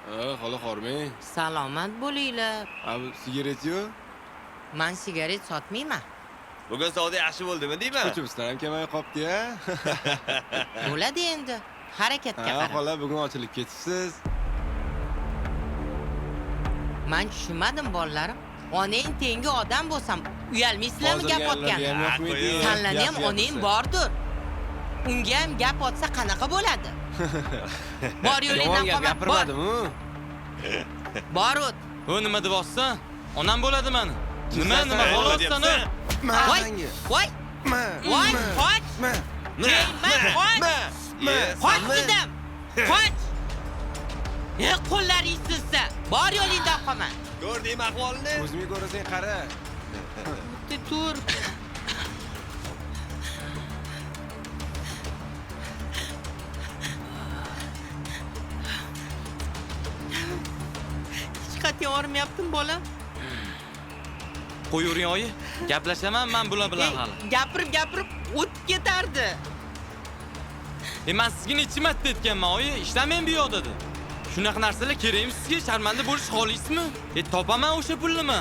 Xola hormang. Salomat bo'linglar. Abi sigaret-yu? Men sigaret sotmayman. Bugun savdo yaxshi bo'ldimi deyman? Ko'chimizdan ham kelmay qopti-ya. Bo'ladi endi. Harakatga Ha, qarab. xola bugun ochilib ketibsiz. Men tushunmadim bolalarim. Onang tengi odam bo'lsam, uyalmaysizlarmi gap otganda? Ham yo'qmidi? Sanlani ham Yaxshi onang gapirsa. bordir. Unga ham gap otsa qanaqa bo'ladi? Bor yo'lingdan Yomon gap qolma. gapirmadimi? Bor o't. O nima deb otsan? Onam bo'ladi meni. Nima Chiqasan, xolassan? Voy, voy, voy, qoch. Qoch dedim. Qoch. Qo'llaring sinsa, bor yo'lingdan qolma. Ko'rdingmi ahvolni? O'zingga ko'rasang qara. Tur. Hech qat'iy og'rimayaptimi bolam? Qo'yavering oyi. Gaplashaman men bular bilan hali. Gapirib o'tib ketardi. Men sizga necha marta aytganman oyi, ishlamayman bu yoqda dedi. Shunaqa narsalar kerakmi sizga? Sharmanda bo'lish xohlaysizmi? Topaman o'sha pulni.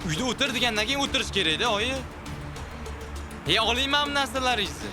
Uyda o'tir degandan keyin o'tirish kerak-da oyi. Olingman bu narsalaringizni.